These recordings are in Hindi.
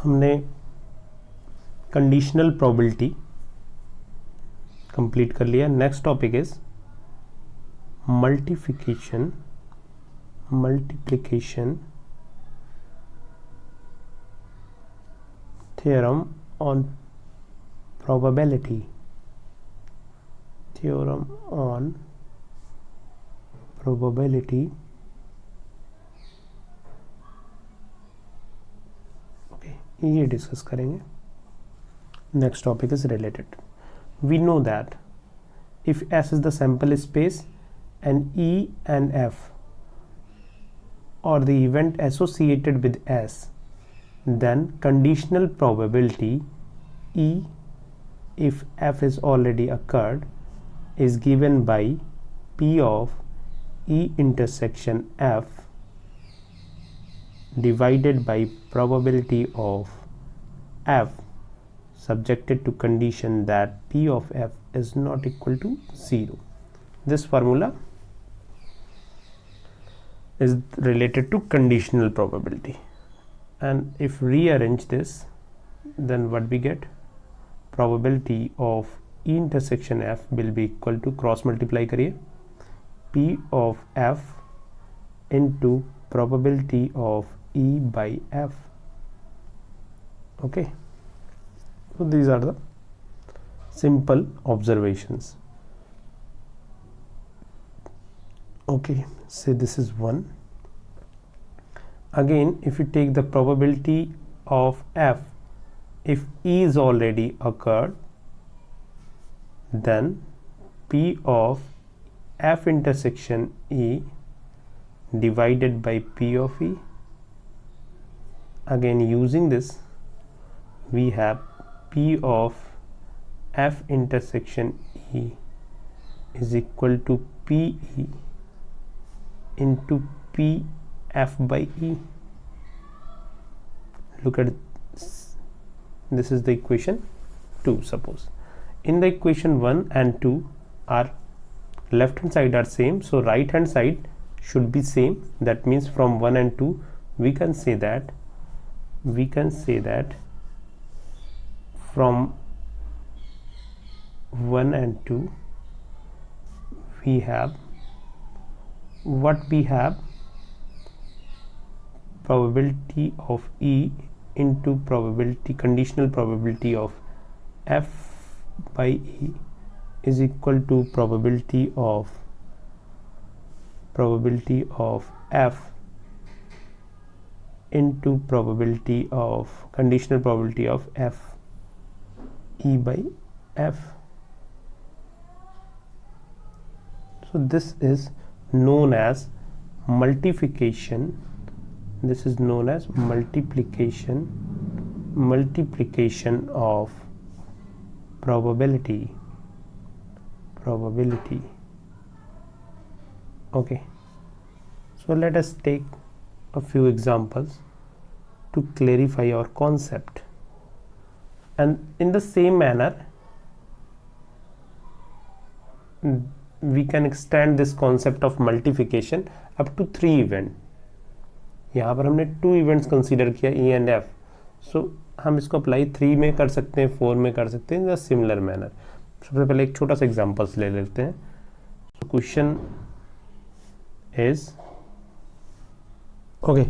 हमने कंडीशनल प्रोबेबिलिटी कंप्लीट कर लिया. Next topic is multiplication theorem on probability. Okay, ये डिस्कस करेंगे. Next topic is related. We know that if S is the sample space and E and F or the event associated with S, then conditional probability E, if F is already occurred, is given by P of E intersection F divided by probability of F subjected to condition that P of F is not equal to 0. This formula is related to conditional probability, and if rearrange this, then what we get? Probability of E intersection F will be equal to, cross multiply करिए, P of F into probability of E by F. Okay, so these are the simple observations. Okay, say this is 1. Again, if you take the probability of F, if E is already occurred, then P of F intersection E divided by P of E. Again, using this, we have P of F intersection E is equal to PE into PF by E. Look at this is the equation 2. Suppose in the equation 1 and 2 are left hand side are same, so right hand side should be same. That means from 1 and 2 we can say that from 1 and 2 we have probability of E into conditional probability of F by E is equal to probability of F into conditional probability of F E by F. So this is known as multiplication. This is known as multiplication of probability. Okay, so let us take a few examples to clarify our concept, and in the same manner we can extend this concept of multiplication up to 3 event. यहाँ पर हमने 2 events consider किया, E and F. so हम इसको अप्लाई 3 में कर सकते हैं, 4 में कर सकते हैं, in a similar manner. सबसे पहले एक छोटा सा एग्जांपल्स ले लेते हैं. क्वेश्चन इज ओके,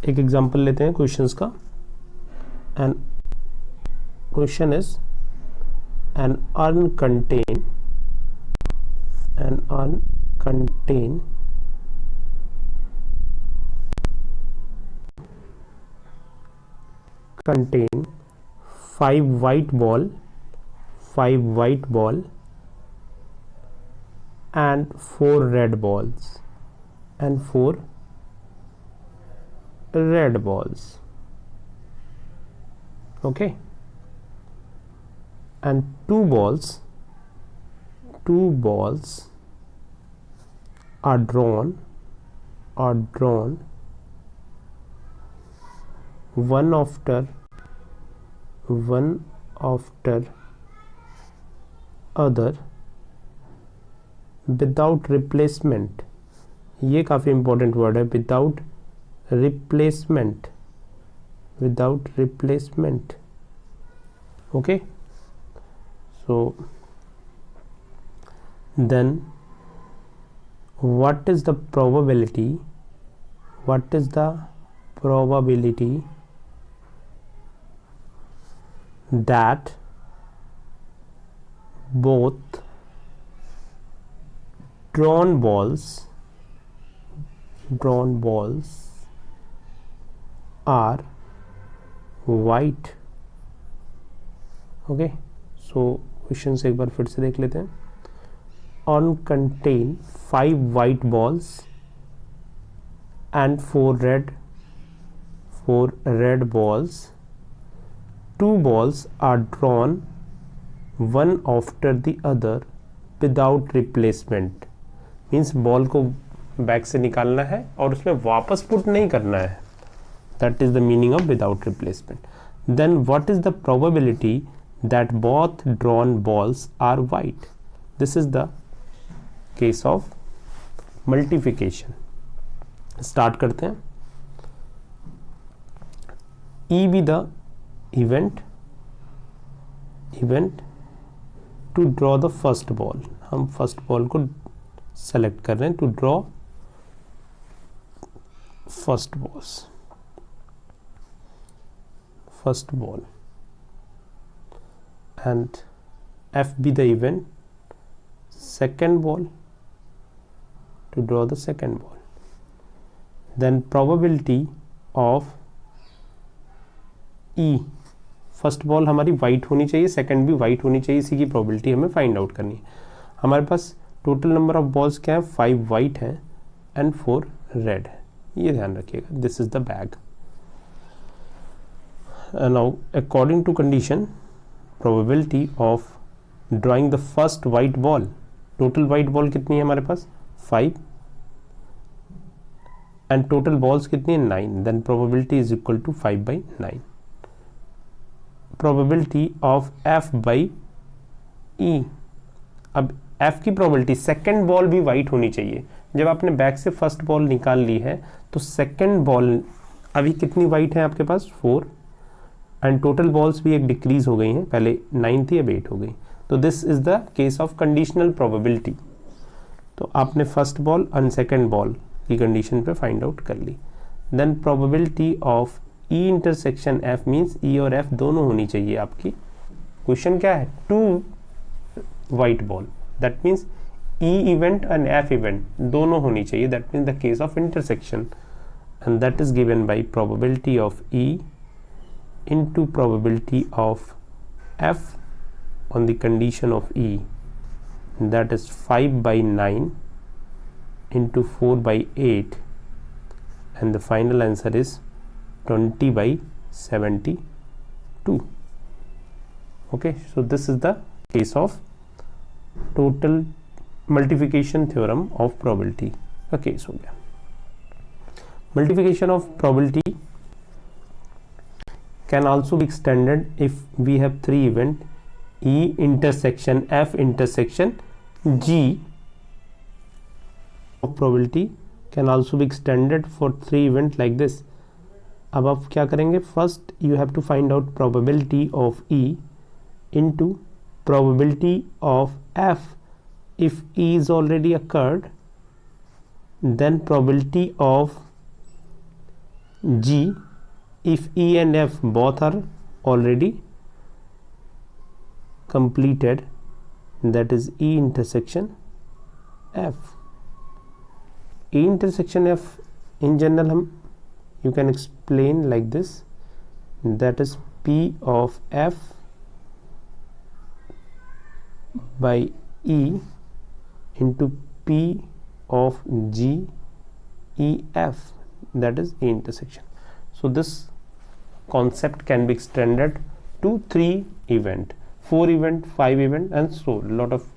एक एग्जांपल लेते हैं क्वेश्चंस का. And question is an uncontained contain 5 white ball and 4 red balls okay, and two balls are drawn one after other without replacement. ये काफ़ी important word है, without replacement. without replacement. Okay, so then what is the probability that both drawn balls are white? Okay, so question से एक बार फिर से देख लेते हैं. On contain 5 white balls and 4 red balls. 2 balls are drawn one after the other without replacement. Means ball को बैक से निकालना है और उसमें वापस पुट नहीं करना है. That is the meaning of without replacement. Then what is the probability that both drawn balls are white? This is the case of multiplication. Start करते हैं. E be the event to draw the first ball. हम फर्स्ट बॉल को सेलेक्ट कर रहे हैं to draw first ball and F be the event second ball to draw the second ball. Then probability of E, first ball हमारी वाइट होनी चाहिए, सेकंड भी वाइट होनी चाहिए. इसी की प्रोबेबिलिटी हमें फाइंड आउट करनी है. हमारे पास टोटल नंबर ऑफ बॉल्स क्या है? 5 वाइट हैं एंड 4 रेड है. ये ध्यान रखिएगा. This is the bag. Now according to condition, probability of drawing the first white ball, total white ball कितनी है हमारे पास? 5 and total balls कितनी है? 9. then probability is equal to 5 by 9. probability of F by E. अब F की probability, सेकेंड बॉल भी वाइट होनी चाहिए. जब आपने बैक से फर्स्ट बॉल निकाल ली है तो सेकेंड बॉल अभी कितनी वाइट है आपके पास? 4 एंड टोटल बॉल्स भी एक डिक्रीज हो गई हैं. पहले 9 थी, अब 8 हो गई. तो this is the case of conditional probability. तो आपने first ball and second ball की कंडीशन पे फाइंड आउट कर ली. Then probability of E intersection F means E और F दोनों होनी चाहिए आपकी. क्वेश्चन क्या है? 2 white ball, that means E event and F event दोनों होनी चाहिए. That means the case of intersection and that is given by probability of E into probability of F on the condition of E, that is 5 by 9 into 4 by 8, and the final answer is 20 by 72. Okay, so this is the case of total multiplication theorem of probability. Okay, so yeah, multiplication of probability can also be extended if we have 3 event E intersection F intersection G. Probability can also be extended for 3 event like this. अब आप क्या करेंगे? First you have to find out probability of E into probability of F if E is already occurred, then probability of G if E and F both are already completed, that is E intersection F. E intersection F in general you can explain like this, that is P of F by E into P of G E F, that is E intersection. So this concept can be extended to 3 event, 4 event, 5 event, and so a lot of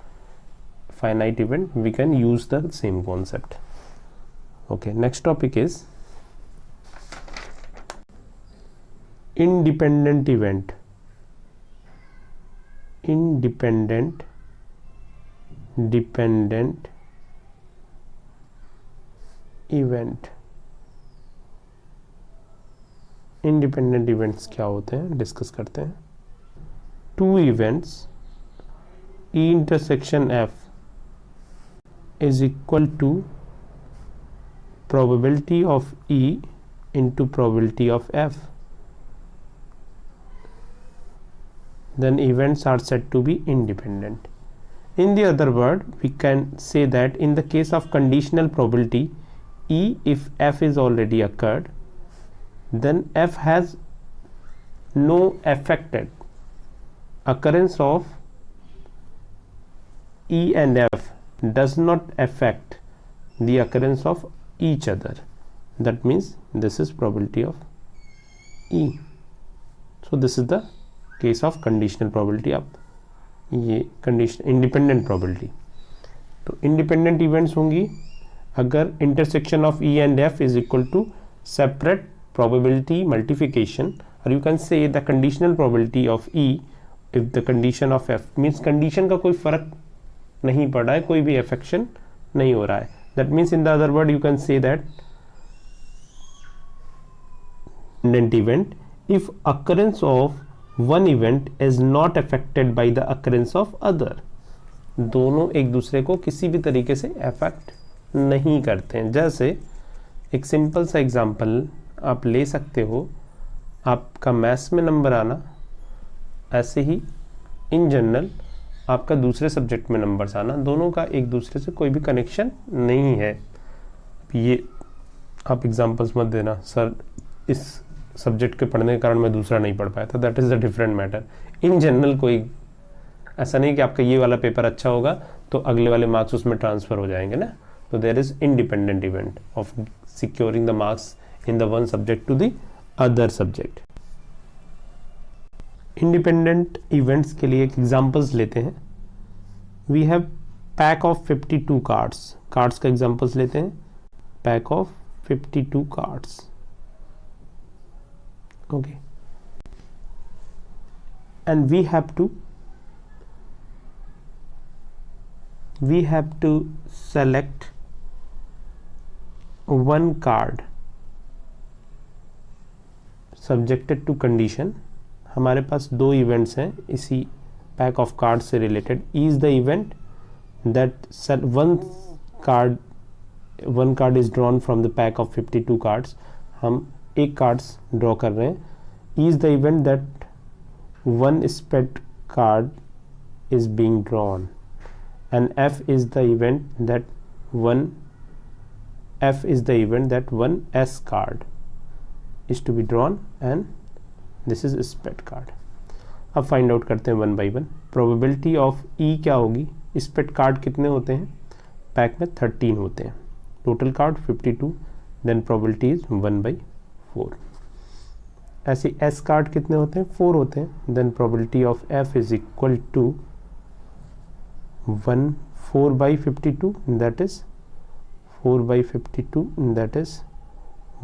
finite event we can use the same concept. Okay, next topic is independent event. Dependent event. Independent events क्या होते हैं डिस्कस करते हैं. Two events E intersection F is equal to probability of E into probability of F, then events are said to be independent. In the other word, we can say that in the case of conditional probability E, if F is already occurred, then F has no affected occurrence of E and F does not affect the occurrence of each other. That means this is probability of E. So this is the case of conditional probability. अब ये condition independent probability. तो independent events होंगी अगर intersection of E and F is equal to separate probability multiplication, or you can say the conditional probability of E if the condition of F means condition का कोई फर्क नहीं पड़ रहा है, कोई भी अफेक्शन नहीं हो रहा है. That means in the other word you can say that independent event if occurrence of one event is not affected by the occurrence of other. दोनों एक दूसरे को किसी भी तरीके से अफेक्ट नहीं करते हैं. जैसे एक सिंपल सा एग्जांपल आप ले सकते हो, आपका मैथ्स में नंबर आना, ऐसे ही इन जनरल आपका दूसरे सब्जेक्ट में नंबर्स आना, दोनों का एक दूसरे से कोई भी कनेक्शन नहीं है. ये आप एग्जांपल्स मत देना सर इस सब्जेक्ट के पढ़ने के कारण मैं दूसरा नहीं पढ़ पाया था, that is a different matter. In general कोई ऐसा नहीं कि आपका ये वाला पेपर अच्छा होगा तो अगले वाले मार्क्स उसमें ट्रांसफ़र हो जाएंगे ना. तो there is independent event of securing the marks in the one subject to the other subject. Independent events के लिए एक एग्जांपल्स लेते हैं. We have pack of 52 cards. Cards का एग्जांपल्स लेते हैं. Pack of 52 cards. Okay, and we have to select one card subjected to condition. हमारे पास दो इवेंट्स हैं इसी पैक ऑफ कार्ड से related. Is the event that one card is drawn from the pack of 52 cards. हम एक कार्ड्स ड्रॉ कर रहे हैं. Is the event that one spade card is being drawn and F is the event that one ace card is to be drawn and this is spade card. अब फाइंड आउट करते हैं one by one. Probability of E क्या होगी? स्पेड कार्ड कितने होते हैं? पैक में 13 होते हैं. Total card 52. Then probability is 1/4. ऐसे एस कार्ड कितने होते हैं? 4 होते हैं. Then probability of F is equal to 4/52, that is 4/52, that is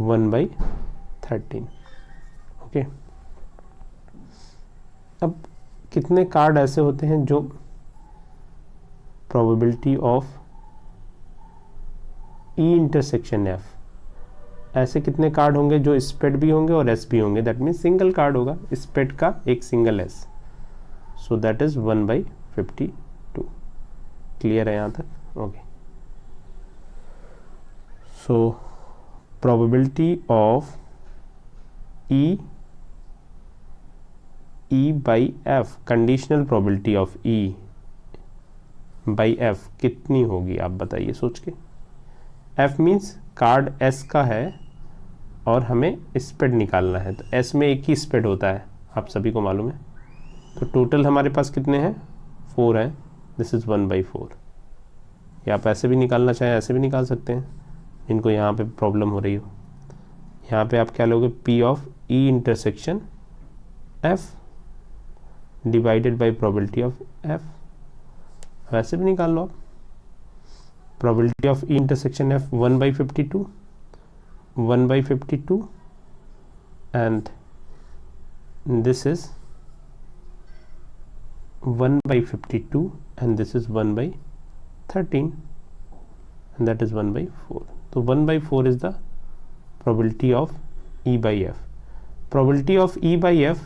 1/13. Okay. अब कितने कार्ड ऐसे होते हैं जो probability of E intersection F, ऐसे कितने कार्ड होंगे जो स्पेड भी होंगे और एस भी होंगे? दैट मीन्स सिंगल कार्ड होगा स्पेड का, एक single S. So that is 1/52. Clear है यहाँ तक? Okay. So probability of E by F, conditional probability of E by F कितनी होगी आप बताइए सोच के. F मीन्स कार्ड S का है और हमें स्पेड निकालना है. तो S में एक ही स्पेड होता है, आप सभी को मालूम है. तो टोटल हमारे पास कितने हैं? 4 हैं. This is 1/4. या आप ऐसे भी निकालना चाहें ऐसे भी निकाल सकते हैं, जिनको यहाँ पे प्रॉब्लम हो रही हो. यहाँ पे आप क्या लोगे? P of E intersection F divided by probability of F. वैसे भी निकाल लो आप. Probability of E intersection F 1/52 and this is 1/52 and this is 1/13 and that is 1/4. So 1/4 is the probability of E by F. Probability of E by F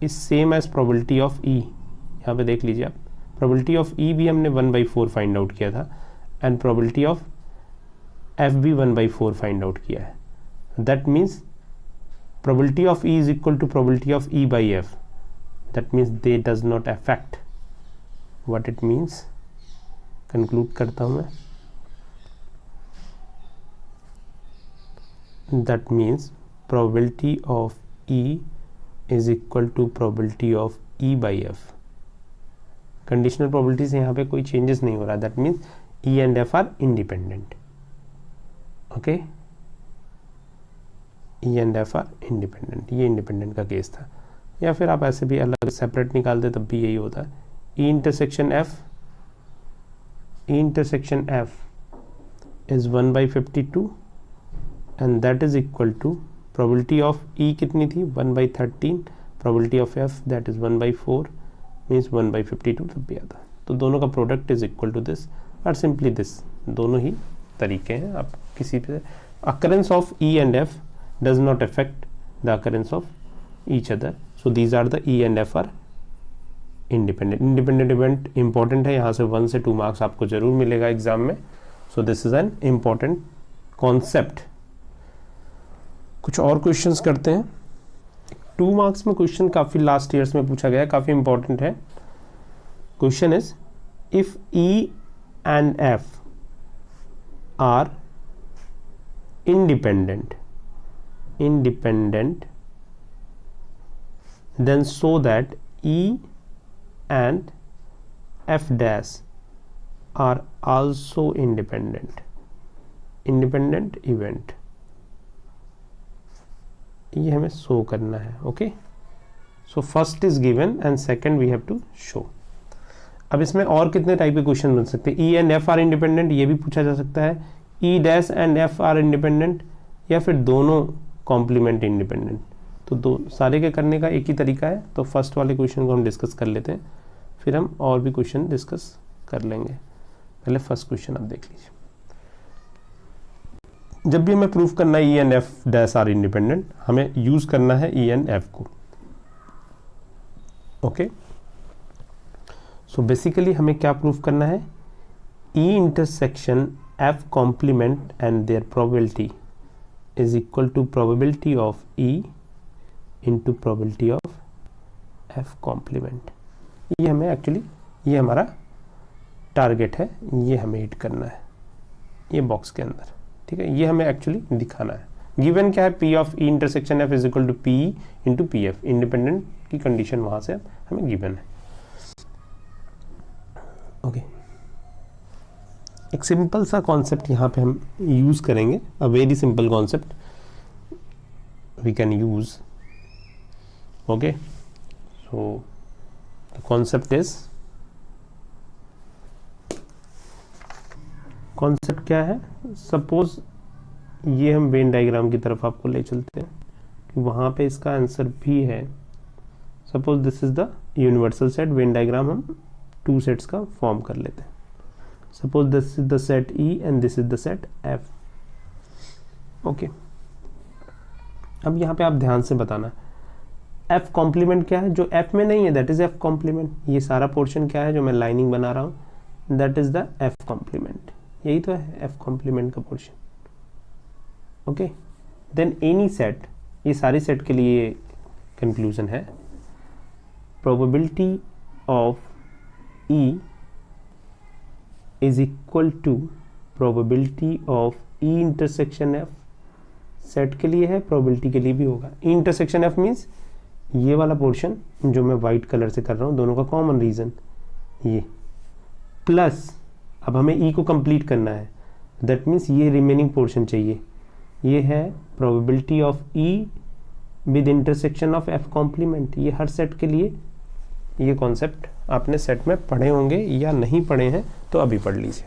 is same as probability of E. यहाँ पे देख लीजिए आप, प्रोबेबिलिटी ऑफ ई भी हमने 1/4 फाइंड आउट किया था एंड प्रोबेबिलिटी ऑफ एफ भी 1/4 फाइंड आउट किया है। That means probability of E is equal to probability of E by F. That means they does not affect. What it means? Conclude करता हूँ मैं. That means probability of E is equal to probability of E by F. Conditional probability से यहाँ पे कोई changes नहीं हो रहा. That means E and F are independent. Okay? E and F are independent, ये इंडिपेंडेंट का केस था। या फिर आप ऐसे भी अलग सेपरेट निकालते तब भी यही होता है। E intersection F is 1/52 and that is equal to probability of E कितनी थी 1/13, probability of F that is 1/4 means 1/52 तब भी आता। तो दोनों का product is equal to this और सिंपली दिस। दोनों ही तरीके हैं, आप किसी पे occurrence of E and F does not affect the occurrence of each other. So these are the E and F are independent. Independent event important है, यहाँ से 1 से 2 मार्क्स आपको जरूर मिलेगा एग्जाम में. So this is an important concept. कुछ और क्वेश्चंस करते हैं. 2 मार्क्स में क्वेश्चन काफ़ी लास्ट ईयर्स में पूछा गया है, काफ़ी इंपॉर्टेंट है. Question is if E and F are independent then so that E and F dash are also independent event. ये हमें शो करना है. Okay, so first is given and second we have to show. अब इसमें और कितने टाइप के क्वेश्चन बन सकते हैं. E and F are independent, ये भी पूछा जा सकता है. E dash and F are independent, या फिर दोनों कॉम्प्लीमेंट इंडिपेंडेंट. तो दो सारे के करने का एक ही तरीका है. तो फर्स्ट वाले क्वेश्चन को हम डिस्कस कर लेते हैं, फिर हम और भी क्वेश्चन डिस्कस कर लेंगे. पहले फर्स्ट क्वेश्चन आप देख लीजिए. जब भी हमें प्रूफ करना है E and F dash are independent, हमें यूज करना है E एंड F को. ओके, सो बेसिकली हमें क्या प्रूफ करना है. E intersection F complement and their probability is equal to probability of E into probability of F complement. ये हमें एक्चुअली, ये हमारा टारगेट है, ये हमें हिट करना है ये बॉक्स के अंदर. ठीक है, ये हमें एक्चुअली दिखाना है. गिवन क्या है, P of E intersection F is equal to PE into PF. Independent की कंडीशन वहां से हमें गिवन है. ओके, एक सिंपल सा कॉन्सेप्ट यहाँ पे हम यूज करेंगे. A very simple concept we can use. Okay, so the concept क्या है. सपोज ये हम वेन डायग्राम की तरफ आपको ले चलते हैं कि वहाँ पे इसका आंसर भी है. Suppose this is the universal set. Venn diagram हम 2 सेट्स का फॉर्म कर लेते हैं. Suppose this is the set E and this is the set F. Okay. अब यहाँ पे आप ध्यान से बताना, F कॉम्प्लीमेंट क्या है जो F में नहीं है, that is F कॉम्प्लीमेंट. ये सारा पोर्शन क्या है जो मैं लाइनिंग बना रहा हूँ, that is the F complement. यही तो है F कॉम्प्लीमेंट का portion. Okay, then any set, ये सारी सेट के लिए कंक्लूजन है. Probability of E is equal to probability of E intersection F. Set के लिए है, प्रोबेबिलिटी के लिए भी होगा. E intersection F मीन्स ये वाला पोर्शन जो मैं वाइट कलर से कर रहा हूँ, दोनों का कॉमन रीजन ये, प्लस अब हमें E को कंप्लीट करना है. दैट मीन्स ये रिमेनिंग पोर्शन चाहिए. ये है probability of E with intersection of F complement. ये हर सेट के लिए, ये कॉन्सेप्ट आपने सेट में पढ़े होंगे या नहीं पढ़े हैं तो अभी पढ़ लीजिए.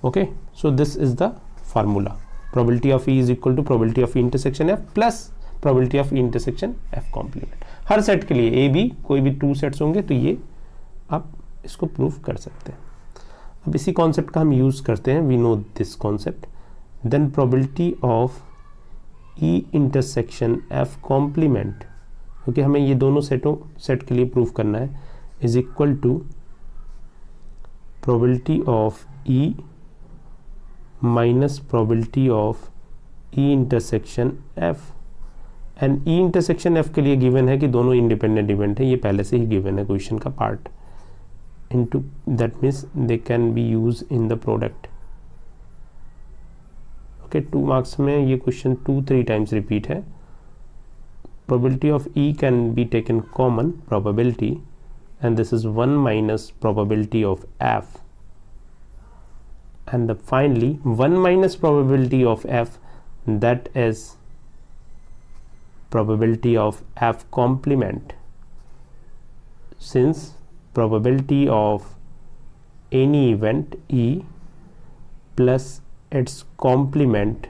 Okay, so this is the formula. Probability of E is equal to probability of E intersection F plus probability of E intersection F complement. हर सेट के लिए A B कोई भी 2 सेट्स होंगे तो ये आप इसको प्रूफ कर सकते हैं. अब इसी कॉन्सेप्ट का हम यूज करते हैं. We know this concept. Then probability of E intersection F complement, क्योंकि हमें ये दोनों सेट के लिए प्रूफ करना है, is equal to probability of E minus probability of E intersection F। And E intersection F के लिए गिवन है कि दोनों इंडिपेंडेंट इवेंट है, ये पहले से ही गिवन है क्वेश्चन का part, into that means they can be use in the product. Okay, 2 marks में ये क्वेश्चन 2-3 टाइम्स रिपीट है। Probability of E can be taken common probability and this is 1 minus probability of F, and finally 1 minus probability of F, that is probability of F complement, since probability of any event E plus its complement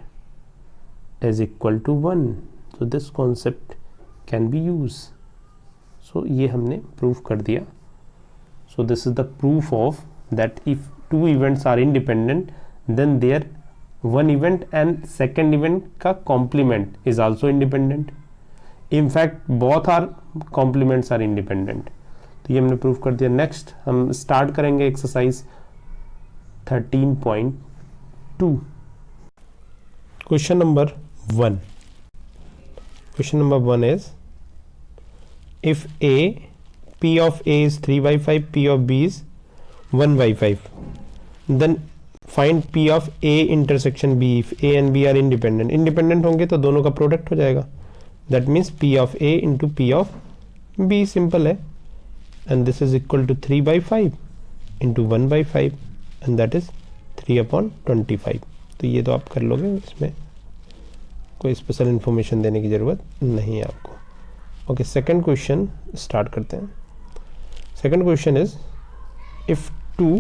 is equal to 1, so this concept can be used. So ये हमने प्रूफ कर दिया। So this is the proof of that if two events are independent, then their one event and second event का complement is also independent. In fact both are complements are independent. तो ये हमने प्रूफ कर दिया। नेक्स्ट हम स्टार्ट करेंगे exercise 13.2। Question number 1। Question number 1 is if P of A is 3/5, P of B is 1/5, then find P of A intersection B if A and B are independent। Independent होंगे तो दोनों का प्रोडक्ट हो जाएगा, that means P of A into P of B, simple है। And this is equal to 3/5 into 1/5 and that is 3/25। तो ये तो आप कर लोगे, इसमें कोई स्पेशल इंफॉर्मेशन देने की ज़रूरत नहीं है आपको। ओके, सेकंड क्वेश्चन स्टार्ट करते हैं। Second question is if two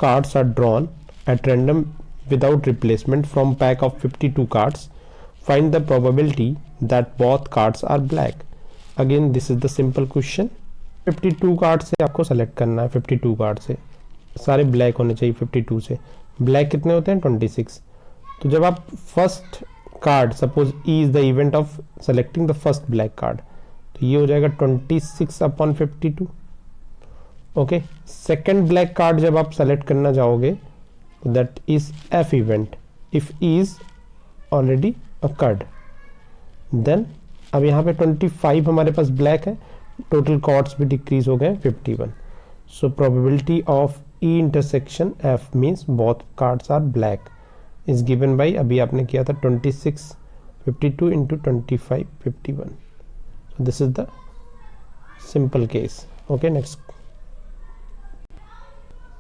cards are drawn at random without replacement from pack of 52 cards, find the probability that both cards are black। Again this is the simple question। 52 card से आपको सेलेक्ट करना है, 52 कार्ड से सारे ब्लैक होने चाहिए। 52 से ब्लैक कितने होते हैं? 26। तो जब आप first card, suppose E is the event of selecting the first black card, तो ये हो जाएगा 26/52। ओके, सेकेंड ब्लैक कार्ड जब आप सेलेक्ट करना चाहोगे that is F event if is already occurred, then अब यहाँ पे 25 हमारे पास ब्लैक है, टोटल कार्ड्स भी डिक्रीज हो गए 51। So probability of E intersection F means both cards are black is given by, अभी आपने किया था 26/52 into 25/51। so this is the simple case। okay, next,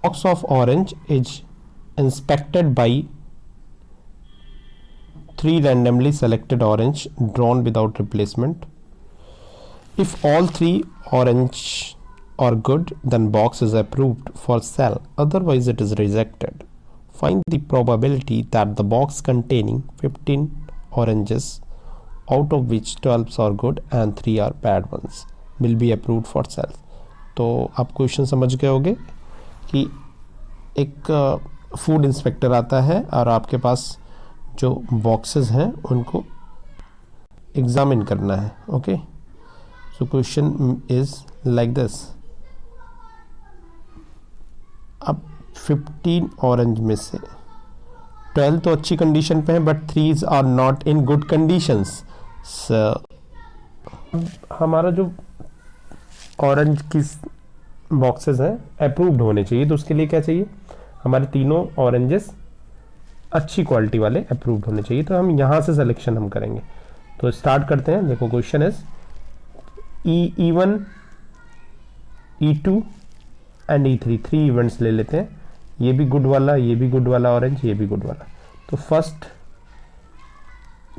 box of orange is inspected by 3 randomly selected orange drawn without replacement। if all 3 orange are good, then box is approved for sale, otherwise it is rejected। Find the probability that the box containing 15 oranges, out of which 12 are good and 3 are bad ones, will be approved for sale। तो आप क्वेश्चन समझ गए होंगे कि एक फूड इंस्पेक्टर आता है और आपके पास जो बॉक्सेस हैं उनको एग्जामिन करना है। Okay, so question is like this. अब 15 ऑरेंज में से 12 तो अच्छी कंडीशन पे है, but 3 are not in good conditions. हमारा जो ऑरेंज की बॉक्सेस हैं अप्रूव्ड होने चाहिए, तो उसके लिए क्या चाहिए? हमारे तीनों ऑरेंजेस अच्छी क्वालिटी वाले अप्रूव्ड होने चाहिए। तो हम यहाँ से सिलेक्शन हम करेंगे। तो स्टार्ट करते हैं। देखो question is E1, E2 and E3, 3 events ले लेते हैं। ये भी गुड वाला, ये भी गुड वाला ऑरेंज, ये भी गुड वाला। तो फर्स्ट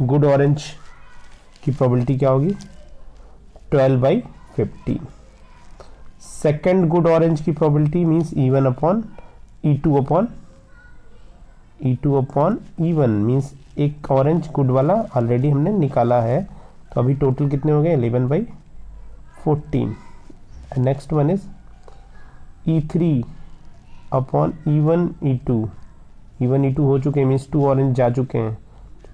गुड ऑरेंज की प्रोबेबिलिटी क्या होगी? 12/15। सेकेंड गुड ऑरेंज की प्रोबेबिलिटी मीन्स E2/E1 मीन्स एक ऑरेंज गुड वाला ऑलरेडी हमने निकाला है, तो अभी टोटल कितने हो गए? 11/14। Next one is E3/E1, E2, E1 E2 हो चुके हैं, मीन्स 2 ऑरेंज जा चुके हैं,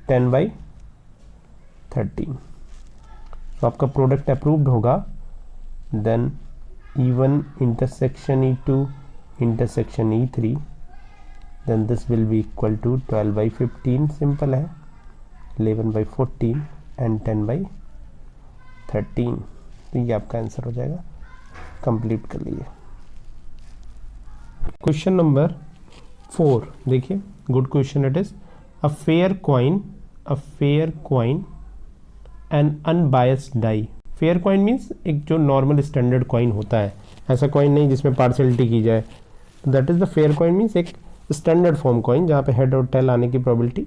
10/13। तो आपका प्रोडक्ट अप्रूव्ड होगा। Then E1 intersection E2 intersection E3, then this will be equal to 12/15, simple है, 11/14 एंड 10/13। तो ये आपका आंसर हो जाएगा। कंप्लीट कर लीजिए। क्वेश्चन नंबर 4 देखिए, good question it is. A fair coin and unbiased die. Fair coin means एक जो नॉर्मल स्टैंडर्ड कॉइन होता है, ऐसा कॉइन नहीं जिसमें पार्शियलिटी की जाए, that is the fair coin, means एक स्टैंडर्ड फॉर्म कॉइन जहाँ पे हेड और टेल आने की प्रोबेबिलिटी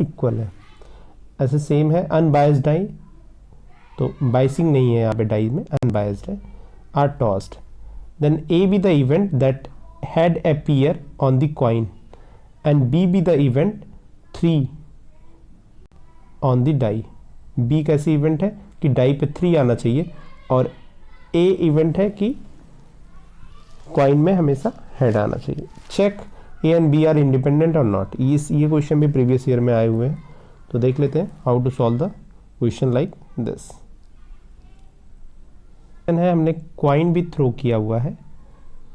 इक्वल है। ऐसे सेम है अनबायस्ड डाई, तो बाइसिंग नहीं है यहाँ पे डाई में, अनबायस्ड है। Are tossed, then A be the event that head appear on the coin and B be the event 3 on the die. B कैसी इवेंट है कि डाई पे 3 आना चाहिए, और ए इवेंट है कि कॉइन में हमेशा हेड आना चाहिए। Check A and B are independent और नॉट। ये क्वेश्चन भी प्रीवियस ईयर में आए हुए हैं, तो देख लेते हैं how to solve the question like this. है हमने कॉइन भी थ्रो किया हुआ है,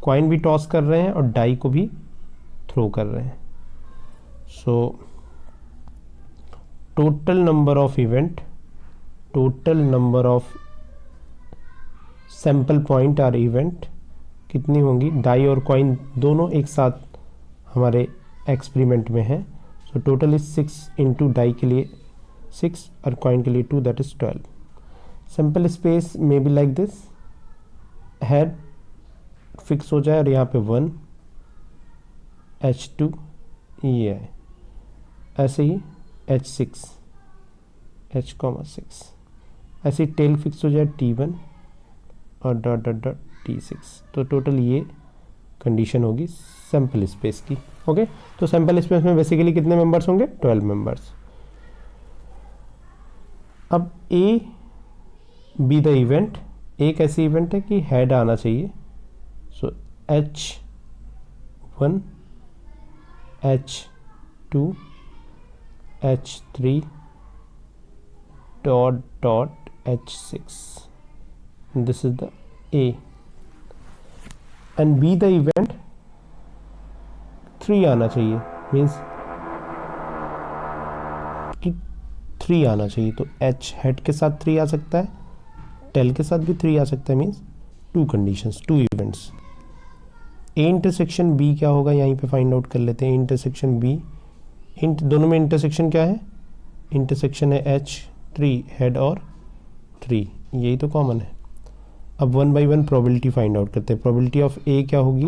कॉइन भी टॉस कर रहे हैं और डाई को भी थ्रो कर रहे हैं। So total number of event, total number of sample point are event कितनी होंगी? डाई और कॉइन दोनों एक साथ हमारे एक्सपेरिमेंट में है। So total is 6 into die के लिए 6 और कॉइन के लिए 2, that is 12। Sample space may be like this, head fix हो जाए और यहाँ पे 1 H2 ये है, ऐसे ही H6 H,6, ऐसे ही टेल फिक्स हो जाए T1 और डॉट डॉट डॉट T6। तो टोटल ये कंडीशन होगी सैंपल स्पेस की। ओके, तो सैंपल स्पेस में बेसिकली कितने मेंबर्स होंगे? 12 मेंबर्स। अब ए बी द इवेंट, एक ऐसी इवेंट है कि हेड आना चाहिए। सो H1 H2 H3 dot dot H6, this is the A and B the event 3 आना चाहिए, मीन्स कि 3 आना चाहिए। तो H हेड के साथ 3 आ सकता है, टेल के साथ भी 3 आ सकता है, means 2 conditions, 2 events. A intersection B क्या होगा यहीं पे फाइंड आउट कर लेते हैं। इंटरसेक्शन बी, दोनों में इंटरसेक्शन क्या है? इंटरसेक्शन है H3 हेड और 3, यही तो कॉमन है। अब 1 by 1 प्रोबेबिलिटी फाइंड आउट करते हैं। प्रोबेबिलिटी ऑफ ए क्या होगी?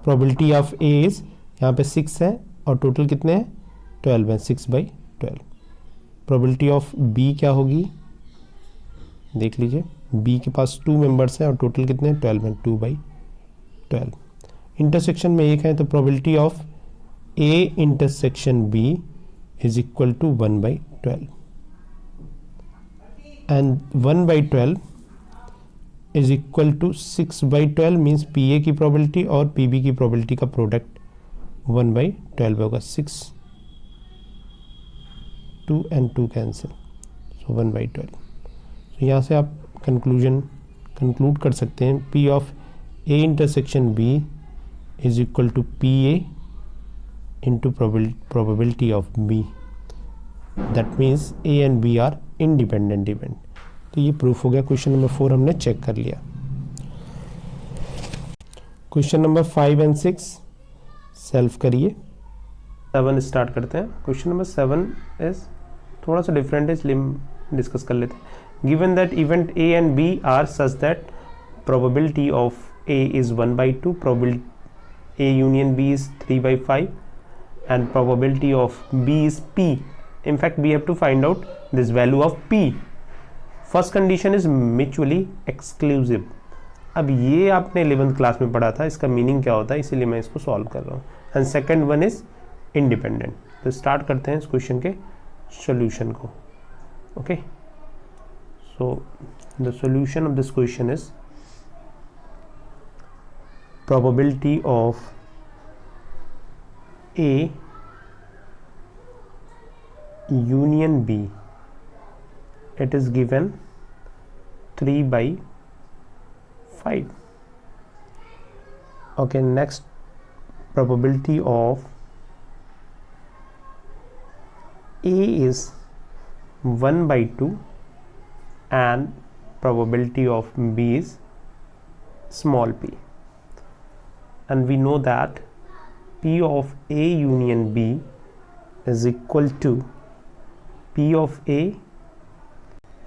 प्रोबेबिलिटी ऑफ ए इज, यहाँ पे 6 है और टोटल कितने हैं? 12 है, 6/12। प्रोबेबिलिटी ऑफ बी क्या होगी? देख लीजिए, बी के पास 2 मेंबर्स हैं और टोटल कितने हैं? 12 हैं, 2/12। इंटरसेक्शन में एक है, तो probability of A intersection B is equal to 1/12 and 1/12 is equal to 6/12, means P A की प्रोबेबिलिटी और पी बी की प्रोबेबिलिटी का प्रोडक्ट 1/12 होगा। 6 2 and 2 कैंसिल, सो 1/12। तो यहाँ से आप कंक्लूड कर सकते हैं P of A intersection B is equal to P A into probability of B, that means A and B are independent event. तो ये प्रूफ हो गया। क्वेश्चन नंबर 4 हमने चेक कर लिया। क्वेश्चन नंबर 5 and 6 सेल्फ करिए। 7 स्टार्ट करते हैं। क्वेश्चन नंबर 7 इज थोड़ा सा डिफरेंट है, इसलिए डिस्कस कर लेते हैं। Given that event A and B are such that probability of A is 1/2, probability A union B is 3/5 and probability of B is P. In fact, we have to find out this value of P. First condition is mutually exclusive. अब ये आपने 11th क्लास में पढ़ा था, इसका मीनिंग क्या होता है, इसीलिए मैं इसको सॉल्व कर रहा हूँ। And second one is independent. तो स्टार्ट करते हैं इस क्वेश्चन के सोल्यूशन को। Okay, so the solution of this question is probability of A union B, it is given 3/5. Okay, next, probability of A is 1/2 and probability of B is small p, and we know that P of A union B is equal to P of A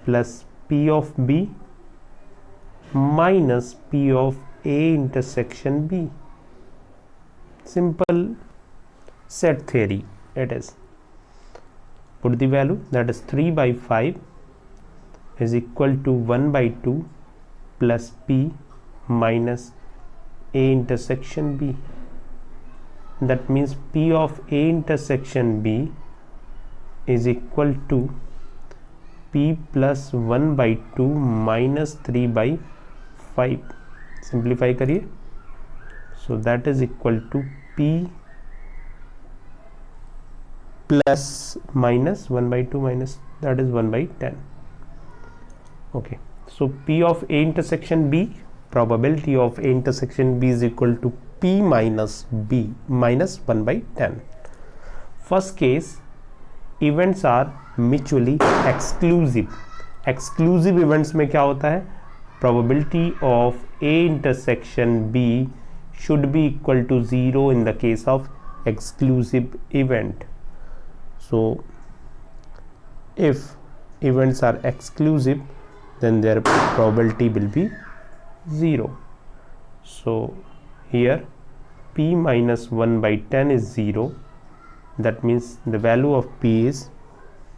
plus P of B minus P of A intersection B. Simple set theory it is. Put the value, that is 3/5 is equal to 1/2 plus P minus A intersection B. That means P of A intersection B is equal to P plus 1/2 minus 3/5. Simplify करिए, so that is equal to P plus minus 1/2 minus, that is 1/10. Okay, so P of A intersection B, probability of A intersection B is equal to P minus B minus 1/10. First case, events are mutually exclusive. Exclusive events में क्या होता है, probability of A intersection B should be equal to 0 in the case of exclusive event. So if events are exclusive, then their probability will be 0. So here P minus 1/10 is 0. That means the value of P is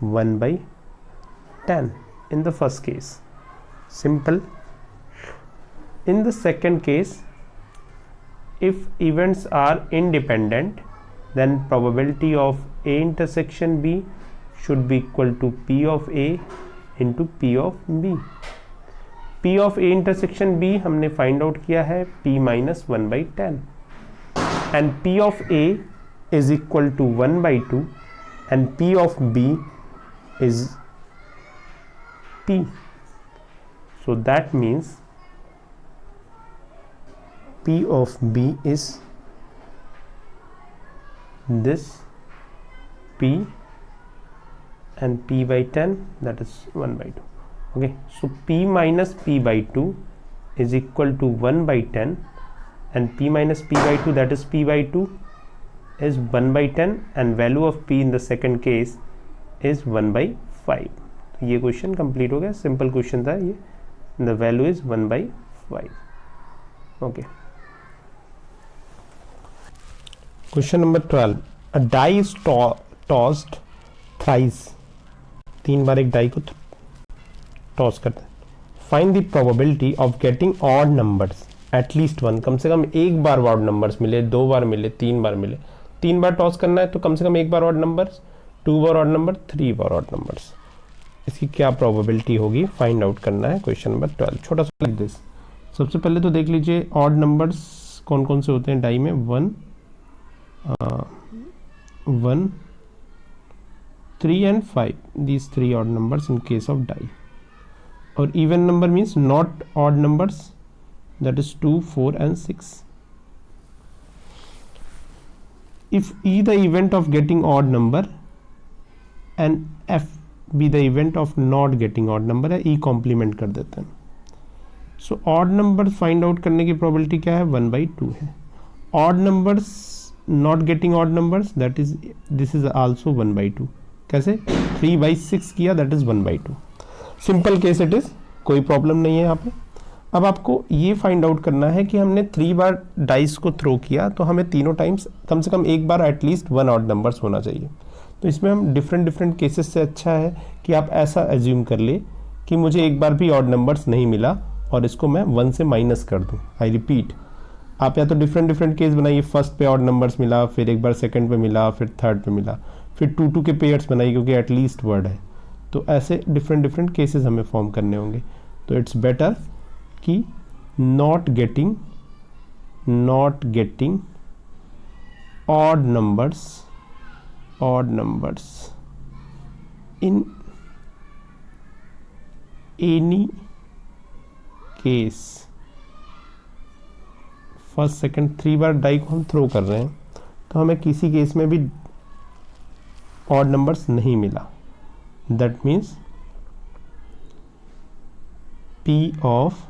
1/10 in the first case. Simple. In the second case, if events are independent, then probability of A intersection B should be equal to P of A into P of B. P of A intersection B हमने फाइंड आउट किया है P minus 1/10, and P of A is equal to 1/2 and P of B is P. So that means P of B is this P and P/10, that is 1/2. Okay, so P minus P/2 is equal to 1/10 and P minus P/2, that is P/2, is 1/10 and value of P in the second case is 1/5. तो ये क्वेश्चन कंप्लीट हो गया, सिंपल क्वेश्चन था ये. The value is 1/5. Okay. Question number 12. A die is tossed thrice. 3 बार एक डाई को टॉस करते हैं. Find the probability of getting odd numbers at least 1. कम से कम एक बार ऑड नंबर्स मिले, 2 बार मिले, 3 बार मिले. 3 बार टॉस करना है तो कम से कम एक बार ऑड नंबर्स, 2 बार ऑड नंबर, 3 बार ऑड नंबर्स. इसकी क्या प्रोबेबिलिटी होगी फाइंड आउट करना है. क्वेश्चन नंबर 12 छोटा सा लाइक दिस. सबसे पहले तो देख लीजिए ऑड नंबर्स कौन कौन से होते हैं डाई में. 1, 3 and 5, these 3 odd numbers in case of die. Or even number means not odd numbers, that is 2, 4 and 6. If E the event of getting odd number and F be the event of not getting odd number है, E complement कर देते हैं. So odd numbers find out करने की probability क्या है, 1/2 है. Odd numbers not getting odd numbers, that is this is also 1/2. कैसे 3/6 किया, that is 1/2. Simple case it is, कोई प्रॉब्लम नहीं है यहाँ पे. अब आपको ये फाइंड आउट करना है कि हमने 3 बार डाइस को थ्रो किया तो हमें तीनों टाइम्स कम से कम एक बार एटलीस्ट 1 ऑड नंबर्स होना चाहिए. तो इसमें हम डिफरेंट केसेस से अच्छा है कि आप ऐसा एज्यूम कर ले कि मुझे एक बार भी ऑड नंबर्स नहीं मिला और इसको मैं 1 से माइनस कर दूँ. आई रिपीट, आप या तो डिफरेंट केस बनाइए. फर्स्ट पे ऑड नंबर्स मिला, फिर एक बार सेकंड पे मिला, फिर थर्ड पे मिला, फिर 2 के पेयर्स बनाइए क्योंकि एटलीस्ट वर्ड है. तो ऐसे डिफरेंट केसेस हमें फॉर्म करने होंगे. तो इट्स बेटर कि not getting odd numbers in any case, first second 3 बार डाई को हम थ्रो कर रहे हैं, तो हमें किसी केस में भी ऑड नंबर्स नहीं मिला, that means P of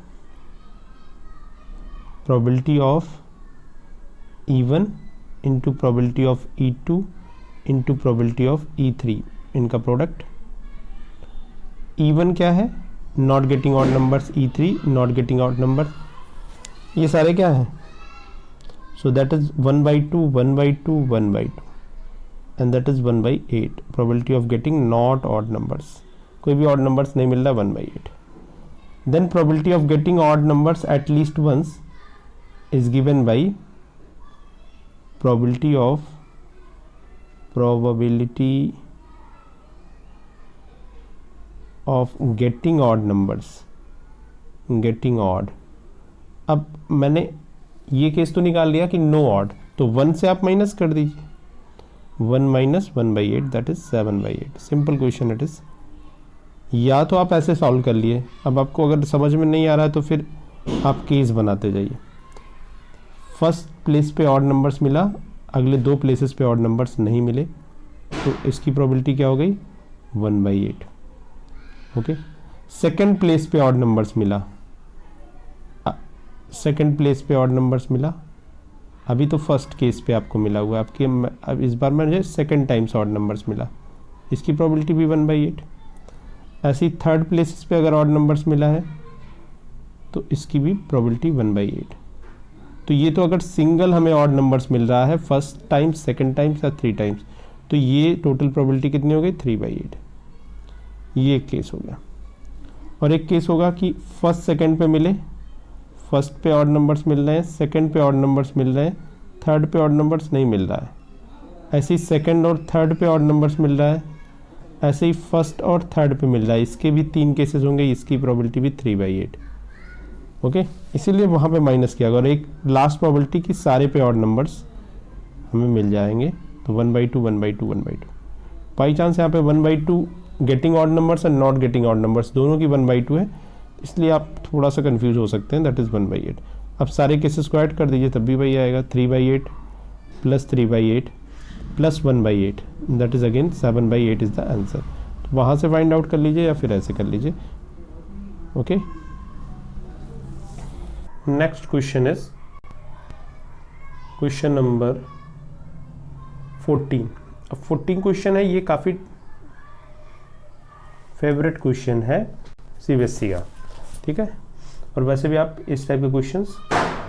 probability of E1 into probability of E2 into probability of E3, इनका प्रोडक्ट। E1 क्या है? Not getting odd numbers, E3 not getting odd number, ये सारे क्या है? So that is 1/2 1/2 1/2 and that is 1/8 probability of getting not odd numbers, कोई भी ऑड नंबर्स नहीं मिल रहा, 1/8। Then probability of getting odd numbers at least once is given by probability of getting odd numbers, getting odd। अब मैंने ये केस तो निकाल लिया कि नो ऑड, तो 1 से आप माइनस कर दीजिए, 1 minus 1/8 that is 7/8, simple question it is. या तो आप ऐसे सॉल्व कर लिए, अब आपको अगर समझ में नहीं आ रहा है तो फिर आप केस बनाते जाइए। फर्स्ट प्लेस पे ऑड नंबर्स मिला, अगले 2 प्लेसेस पे ऑड नंबर्स नहीं मिले, तो इसकी प्रोबेबिलिटी क्या हो गई? 1/8। ओके, सेकंड प्लेस पे ऑड नंबर्स मिला, सेकंड प्लेस पे ऑड नंबर्स मिला, अभी तो फर्स्ट केस पे आपको मिला हुआ है, आपके अब इस बार मुझे सेकंड टाइम्स ऑड नंबर्स मिला, इसकी प्रोबेबिलिटी भी 1/8। ऐसी थर्ड प्लेसेस पे अगर ऑड नंबर्स मिला है तो इसकी भी प्रोबेबिलिटी 1/8। तो ये तो अगर सिंगल हमें ऑड नंबर्स मिल रहा है फर्स्ट टाइम, सेकंड टाइम्स या 3 टाइम्स, तो ये टोटल प्रोबेबिलिटी कितनी हो गई? 3/8। ये एक केस हो गया। और एक केस होगा कि फर्स्ट सेकंड पे मिले, फर्स्ट पे ऑड नंबर्स मिल रहे हैं, सेकंड पे ऑड नंबर्स मिल रहे हैं, थर्ड पे ऑड नंबर्स नहीं मिल रहा है। ऐसे ही सेकंड और थर्ड पे ऑड नंबर्स मिल रहा है, ऐसे ही फर्स्ट और थर्ड पे मिल रहा है, इसके भी 3 केसेस होंगे, इसकी प्रोबेबिलिटी भी 3/8। ओके, इसीलिए वहाँ पे माइनस किया गया। और एक लास्ट प्रोबेबिलिटी कि सारे पे ऑड नंबर्स हमें मिल जाएंगे, तो 1/2 1/2 1/2। बाई चांस यहाँ पे 1/2 getting odd numbers and not getting odd numbers दोनों की 1/2 है, इसलिए आप थोड़ा सा कंफ्यूज हो सकते हैं, दैट इज़ 1/8। अब सारे केसेस को ऐड कर दीजिए तब भी वही आएगा, 3/8 plus 3/8 plus 1/8, that is again 7/8 is the answer. तो वहाँ से फाइंड आउट कर लीजिए या फिर ऐसे कर लीजिए। Okay, next question is question number 14। अब 14 क्वेश्चन है, ये काफ़ी फेवरेट क्वेश्चन है CBSE का, ठीक है। और वैसे भी आप इस टाइप के क्वेश्चंस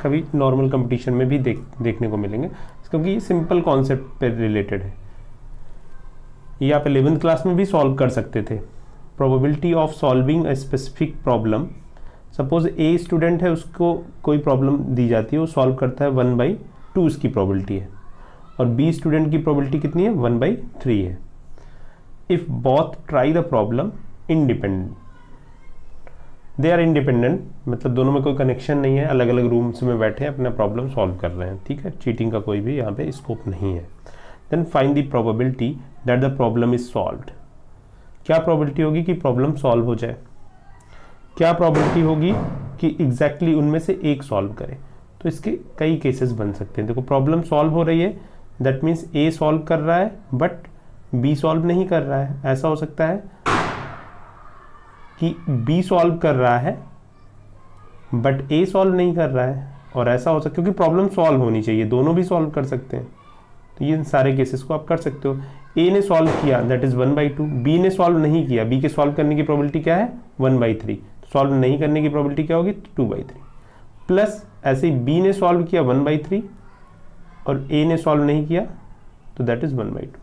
कभी नॉर्मल कंपटीशन में भी देखने को मिलेंगे, क्योंकि ये सिंपल कॉन्सेप्ट पे रिलेटेड है। ये आप 11th क्लास में भी सॉल्व कर सकते थे। Probability of solving a specific problem, suppose a student है, उसको कोई प्रॉब्लम दी जाती है, वो सॉल्व करता है 1/2 उसकी प्रोबेबिलिटी है, और बी स्टूडेंट की प्रोबेबिलिटी कितनी है? 1/3 है। If both try the problem independent, they are independent, मतलब दोनों में कोई कनेक्शन नहीं है, अलग अलग रूम्स में बैठे हैं, अपना प्रॉब्लम सॉल्व कर रहे हैं, ठीक है, चीटिंग का कोई भी यहाँ पे स्कोप नहीं है। Then find the probability that the problem is solved. क्या प्रोबेबिलिटी होगी कि प्रॉब्लम सॉल्व हो जाए? क्या प्रोबेबिलिटी होगी कि एग्जैक्टली उनमें से एक सॉल्व करे? तो इसके कई केसेस बन सकते हैं। देखो, प्रॉब्लम सॉल्व हो रही है, दैट मीन्स ए सॉल्व कर रहा है बट बी सॉल्व नहीं कर रहा है। ऐसा हो सकता है कि बी सॉल्व कर रहा है बट ए सॉल्व नहीं कर रहा है, और ऐसा हो सकता है क्योंकि प्रॉब्लम सॉल्व होनी चाहिए, दोनों भी सॉल्व कर सकते हैं। तो ये सारे केसेस को आप कर सकते हो। ए ने सॉल्व किया, दैट इज 1/2, बी ने सॉल्व नहीं किया, बी के सॉल्व करने की प्रोबेबिलिटी क्या है? 1/3, सॉल्व नहीं करने की प्रोबेबिलिटी क्या होगी? 2/3। प्लस ऐसे ही बी ने सॉल्व किया 1/3 और ए ने सॉल्व नहीं किया, तो दैट इज 1/2।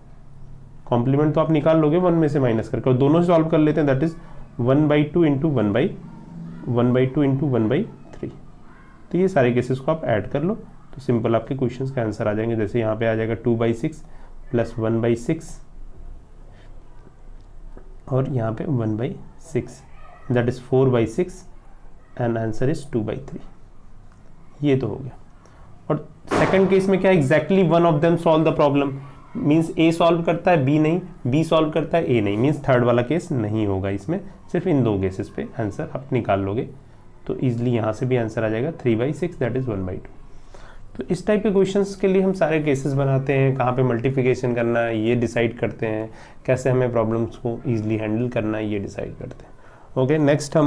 कॉम्प्लीमेंट तो आप निकाल लोगे 1 में से माइनस करके, और दोनों सॉल्व कर लेते हैं, दैट इज 1/2 इंटू 1/2 इंटू 1/3। तो ये सारे केसेस को आप ऐड कर लो, तो सिंपल आपके क्वेश्चंस का आंसर आ जाएंगे। जैसे यहाँ पे आ जाएगा 2/6 प्लस 1/6 और यहाँ पे 1/6, that is 4/6 and answer is 2/3। ये तो हो गया। और सेकंड केस में क्या, exactly one of them solve the problem, means A solve करता है बी नहीं, बी सॉल्व करता है ए नहीं, मीन्स थर्ड वाला केस नहीं होगा इसमें, सिर्फ इन दो केसेस पे आंसर आप निकाल लोगे तो ईजिली यहाँ से भी आंसर आ जाएगा 3/6 दैट इज़ 1/2। तो इस टाइप के क्वेश्चंस के लिए हम सारे केसेस बनाते हैं, कहाँ पे मल्टीप्लिकेशन करना है ये डिसाइड करते हैं, कैसे हमें प्रॉब्लम्स को ईजिली हैंडल करना है ये डिसाइड करते हैं। ओके, नेक्स्ट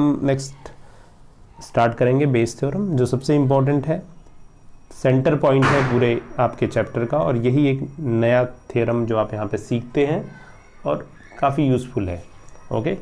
स्टार्ट करेंगे बेस थ्योरम, जो सबसे इम्पॉर्टेंट है, सेंटर पॉइंट है पूरे आपके चैप्टर का, और यही एक नया थ्योरम जो आप यहाँ पे सीखते हैं और काफ़ी यूज़फुल है। ओके।